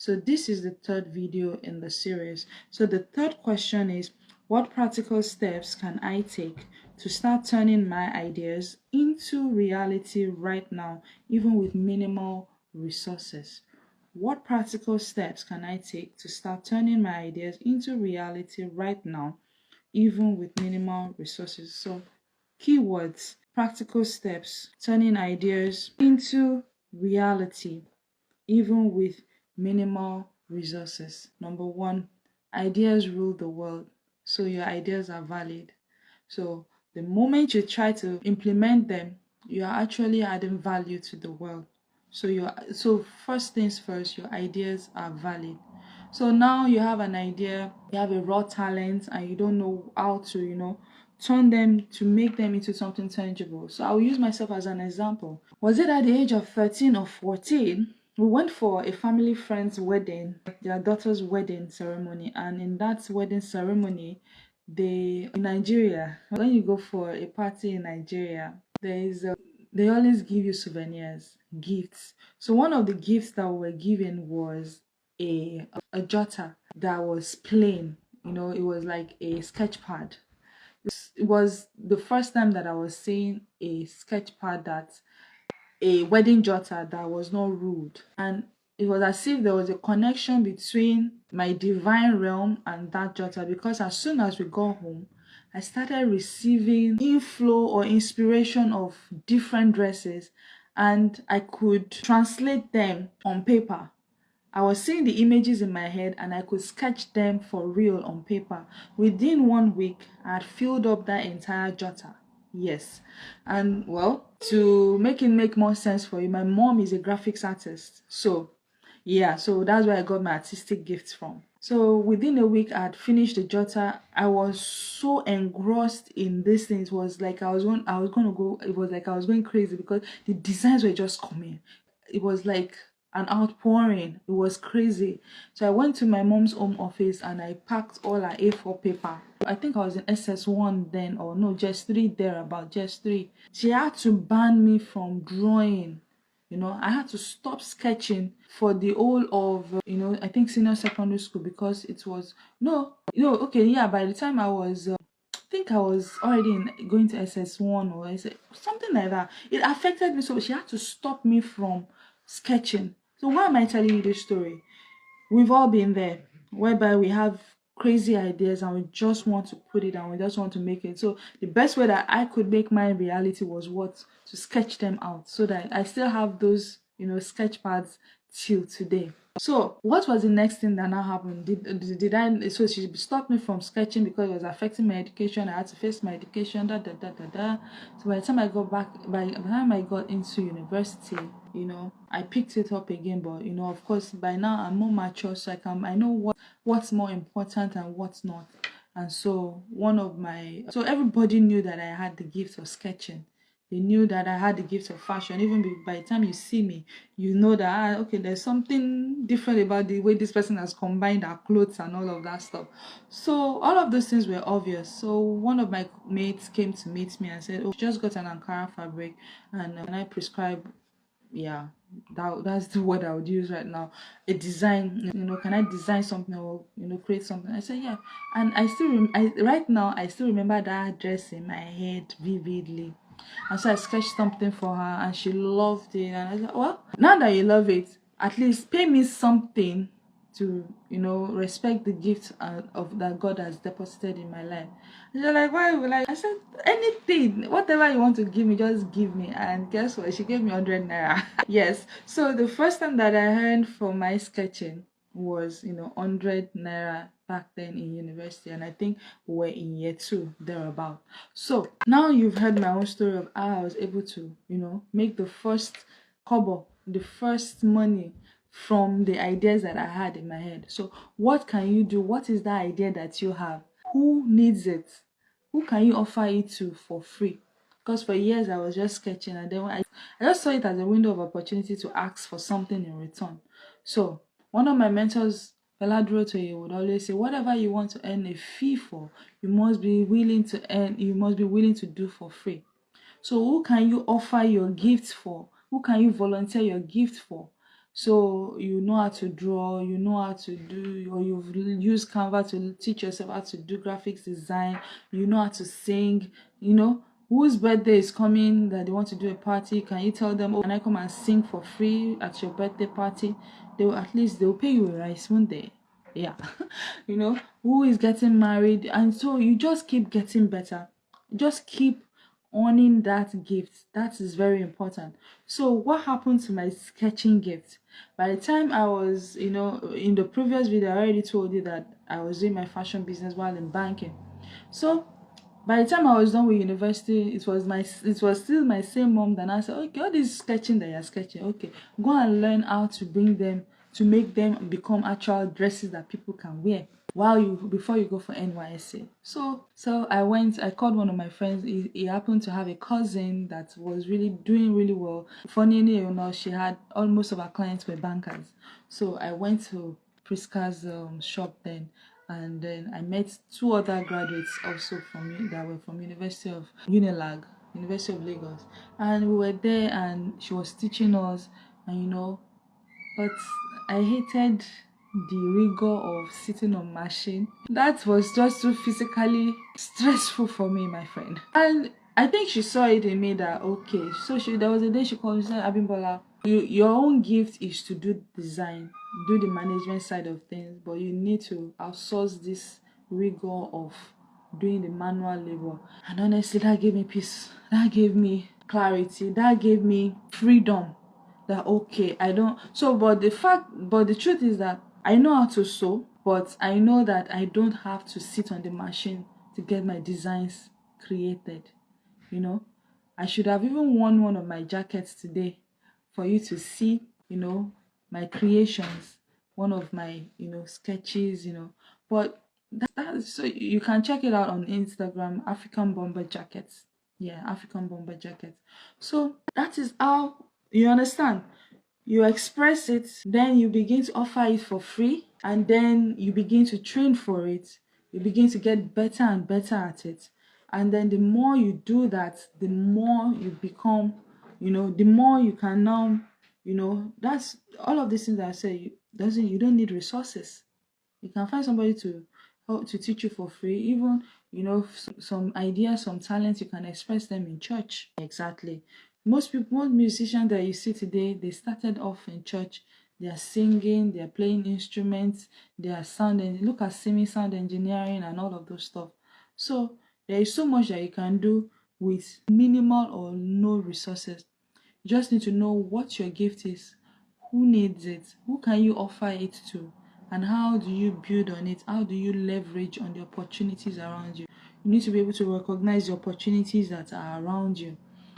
So this is the third video in the series. So the third question is, what practical steps can I take to start turning my ideas into reality right now, even with minimal resources? What practical steps can I take to start turning my ideas into reality right now, even with minimal resources? So keywords, practical steps, turning ideas into reality, even with minimal resources. Number one, ideas rule the world, so your ideas are valid. So the moment you try to implement them, you are actually adding value to the world. So first things first, your ideas are valid. So now you have an idea, you have a raw talent, and you don't know how to, turn them to make them into something tangible. So I'll use myself as an example. Was it at the age of 13 or 14? We went for a family friend's wedding, their daughter's wedding ceremony, and in that wedding ceremony, in Nigeria, when you go for a party in Nigeria, they always give you souvenirs, gifts. So one of the gifts that we were given was a jotter that was plain. It was like a sketch pad. It was the first time that I was seeing a sketch pad, that a wedding jotter that was not ruled. And it was as if there was a connection between my divine realm and that jotter, because as soon as we got home, I started receiving inflow or inspiration of different dresses, and I could translate them on paper. I was seeing the images in my head and I could sketch them for real on paper. Within 1 week, I had filled up that entire jotter. Yes. And well, to make it make more sense for you, my mom is a graphics artist. So that's where I got my artistic gifts from. So within a week, I had finished the jotter. I was so engrossed in this thing. It was like I was going crazy because the designs were just coming. It was like an outpouring. It was crazy. So I went to my mom's home office and I packed all her A4 paper. I think I was in SS1 then, or no, just 3 there, about just 3. She had to ban me from drawing. I had to stop sketching for the whole of, I think senior secondary school, because it was, by the time I was, I think I was already going to SS1 or something like that. It affected me, so she had to stop me from sketching. So why am I telling you this story? We've all been there, whereby we have crazy ideas and we just want to put it and we just want to make it. So the best way that I could make my reality was to sketch them out, so that I still have those, sketch pads till today. So what was the next thing that now happened? So she stopped me from sketching because it was affecting my education. I had to face my education, So by the time I got into university, I picked it up again. But of course, by now I'm more mature, so I know what's more important and what's not. And so everybody knew that I had the gift of sketching. They knew that I had the gift of fashion. Even by the time you see me, you know that, okay, there's something different about the way this person has combined our clothes and all of that stuff. So all of those things were obvious. So one of my mates came to meet me and said, oh, just got an Ankara fabric, and I prescribe, that's the word I would use right now, a design. Can I design something or create something? I said, yeah. And right now I still remember that dress in my head vividly. And so I sketched something for her and she loved it. And I said, well, now that you love it, at least pay me something to, respect the gift of that God has deposited in my life. And they're like, why? I said, anything, whatever you want to give me, just give me. And guess what? She gave me 100 naira. Yes. So the first time that I earned for my sketching was 100 naira back then in university, and I think we were in year 2 thereabout. So now you've heard my own story of how I was able to make the first kobo, the first money from the ideas that I had in my head. So what can you do? What is that idea that you have? Who needs it? Who can you offer it to for free? Because for years I was just sketching, and then I just saw it as a window of opportunity to ask for something in return. So one of my mentors, Peladro Toye, would always say, whatever you want to earn a fee for, you must be willing to do for free. So who can you offer your gift for? Who can you volunteer your gift for? So you know how to draw, you know how to do, or you've used Canva to teach yourself how to do graphics design, you know how to sing, whose birthday is coming that they want to do a party. Can you tell them, oh, can I come and sing for free at your birthday party? They'll pay you a rice, won't they? Yeah. Who is getting married, and so you just keep getting better, just keep owning that gift. That is very important. So what happened to my sketching gift? By the time I was, in the previous video I already told you that I was doing my fashion business while in banking. So by the time I was done with university, it was still my same mom that I said, okay, all this sketching that you're sketching, okay, go and learn how to make them become actual dresses that people can wear before you go for NYSC. So I called one of my friends. He happened to have a cousin that was really doing really well. Funny enough, she had almost of her clients were bankers. So I went to Priska's shop then, and then I met two other graduates also that were from University of Unilag, University of Lagos, and we were there, and she was teaching us, and but I hated the rigor of sitting on machine. That was just too physically stressful for me, my friend. And I think she saw it in me that, okay, so there was a day she called me and said, Abimbola, your own gift is to do design, do the management side of things, but you need to outsource this rigor of doing the manual labor. And honestly, that gave me peace. That gave me clarity. That gave me freedom. That okay, I don't but the truth is that I know how to sew, but I know that I don't have to sit on the machine to get my designs created. I should have even worn one of my jackets today for you to see, my creations, one of my, sketches, but so you can check it out on Instagram, African Bomber Jackets. Yeah, African Bomber Jackets. So that is how, you understand, you express it, then you begin to offer it for free, and then you begin to train for it. You begin to get better and better at it, and then the more you do that, the more you become, the more you can now, that's all of these things that I say. You don't need resources. You can find somebody to help to teach you for free. Even, some ideas, some talents, you can express them in church. Exactly. Most musicians that you see today, they started off in church. They are singing, they are playing instruments, they are look at semi sound engineering and all of those stuff. So there is so much that you can do with minimal or no resources. You just need to know what your gift is, who needs it, who can you offer it to, and how do you build on it, how do you leverage on the opportunities around you. You need to be able to recognize the opportunities that are around you.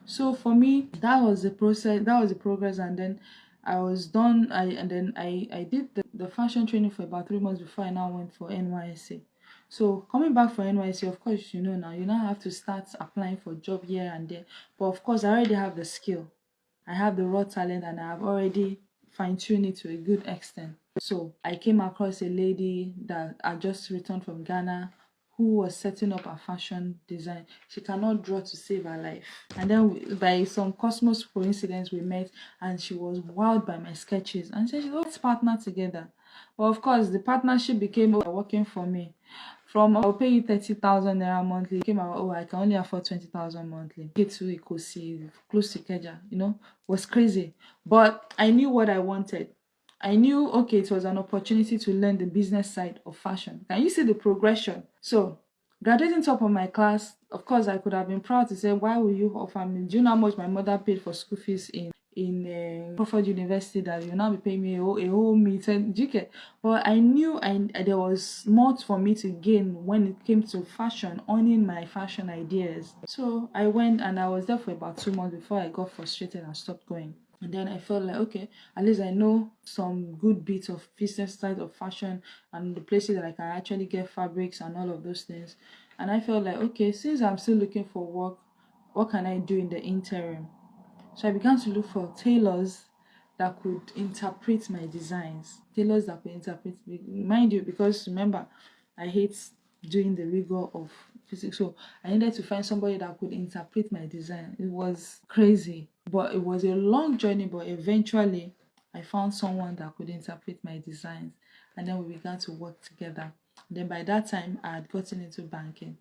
So for me, that was the process, that was the progress. And then I was done. I did the fashion training for about 3 months before I now went for NYSC. So coming back for NYSC, of course, you now have to start applying for job here and there. But of course, I already have the skill, I have the raw talent, and I have already fine-tuned it to a good extent. So I came across a lady that I just returned from Ghana, who was setting up a fashion design. She cannot draw to save her life. And then by some cosmos coincidence, we met, and she was wowed by my sketches and said, let's partner together. But of course, the partnership became working for me. From I'll pay you 30,000 naira monthly, came out, I can only afford 20,000 monthly. Get to Ikosi, close to Keja, was crazy. But I knew what I wanted. I knew, okay, it was an opportunity to learn the business side of fashion. Can you see the progression? So, graduating top of my class, of course, I could have been proud to say, why will you offer me? Do you know how much my mother paid for school fees in Crawford University, that you now be paying me a whole meeting? But I knew there was more for me to gain when it came to fashion, owning my fashion ideas. So I went, and I was there for about 2 months before I got frustrated and stopped going. And then I felt like, okay, at least I know some good bits of business side of fashion and the places that I can actually get fabrics and all of those things. And I felt like, okay, since I'm still looking for work, what can I do in the interim? So I began to look for tailors that could interpret my designs. Tailors that could interpret, mind you, because remember, I hate doing the rigor of physics. So I needed to find somebody that could interpret my design. It was crazy, but it was a long journey. But eventually, I found someone that could interpret my designs, and then we began to work together. Then by that time, I had gotten into banking.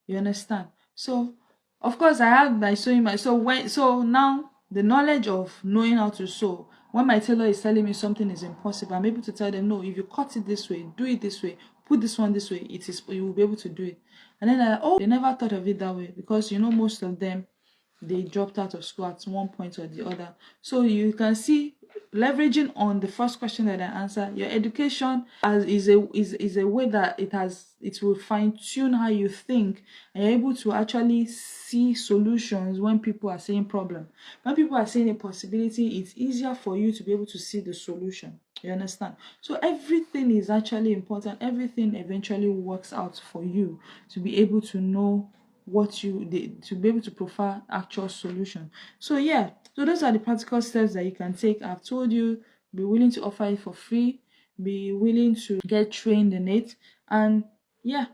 You understand? So, of course, I had my sewing. So now the knowledge of knowing how to sew. When my tailor is telling me something is impossible, I'm able to tell them, no, if you cut it this way, do it this way, put this one this way, you will be able to do it. And then they never thought of it that way, because most of them, they dropped out of school at one point or the other. So you can see, leveraging on the first question that I answered, your education is a way that it will fine tune how you think, and you're able to actually see solutions when people are saying problem. When people are saying a possibility, it's easier for you to be able to see the solution. You understand? So everything is actually important. Everything eventually works out for you to be able to know to be able to provide actual solution. So yeah, so those are the practical steps that you can take. I've told you, be willing to offer it for free, be willing to get trained in it, and yeah.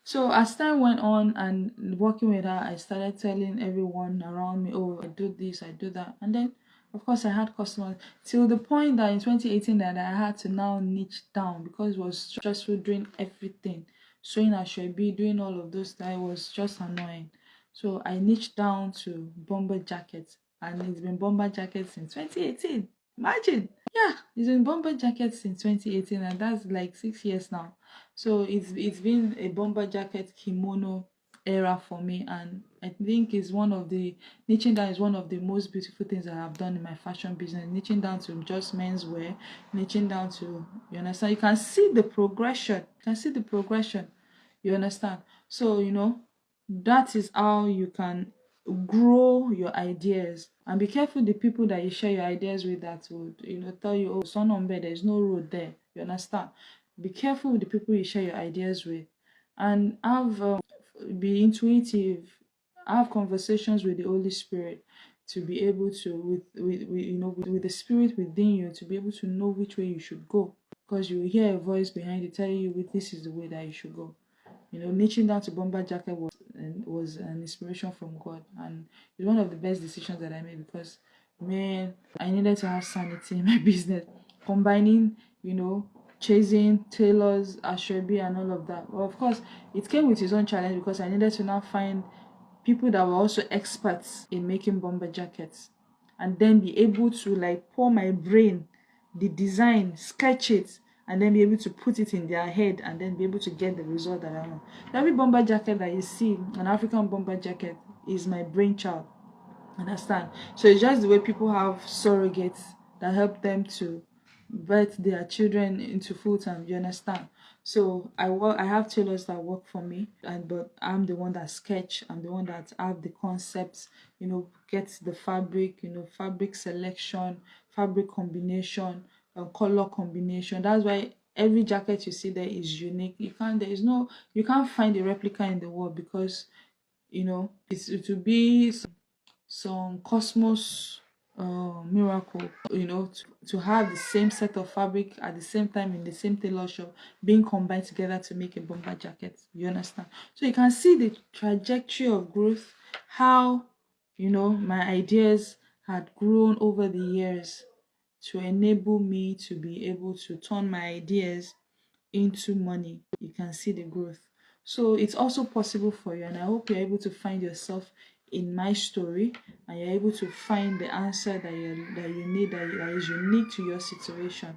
So as time went on and working with her, I started telling everyone around me, oh, I do this, I do that, and then of course I had customers till the point that in 2018 that I had to now niche down, because it was stressful doing everything, sewing asoebi, doing all of those, that was just annoying. So I niched down to bomber jackets, and it's been bomber jackets since 2018. Imagine. Yeah, it's been bomber jackets since 2018, and that's like 6 years now. So it's been a bomber jacket kimono era for me, and I think it's one of the niching down is one of the most beautiful things that I've done in my fashion business. Niching down to just menswear, niching down to, you understand, you can see the progression. You can see the progression. You understand? So that is how you can grow your ideas, and be careful the people that you share your ideas with, that would tell you, oh, son on bed, there's no road there. You understand? Be careful with the people you share your ideas with, and be intuitive. Have conversations with the Holy Spirit, to be able to, with the spirit within you, to be able to know which way you should go, because you will hear a voice behind you telling you, this is the way that you should go. Niching down to bomber jacket was an inspiration from God, and it's one of the best decisions that I made, because man, I needed to have sanity in my business, combining, chasing tailors, asoebi, and all of that. Well, of course, it came with its own challenge, because I needed to now find people that were also experts in making bomber jackets, and then be able to like pour my brain, the design, sketch it, and then be able to put it in their head, and then be able to get the result that I want. Every bomber jacket that you see, an African bomber jacket, is my brainchild. Understand? So it's just the way people have surrogates that help them to birth their children into full time. You understand? So I have tailors that work for me, but I'm the one that sketch. I'm the one that have the concepts. Get the fabric. Fabric selection, fabric combination, color combination. That's why every jacket you see there is unique. You can't find a replica in the world, because it will be some cosmos miracle, to have the same set of fabric at the same time in the same tailor shop, being combined together to make a bomber jacket. You understand? So you can see the trajectory of growth, how my ideas had grown over the years, to enable me to be able to turn my ideas into money. You can see the growth. So it's also possible for you, and I hope you're able to find yourself in my story, and you're able to find the answer that you need, that is unique to your situation.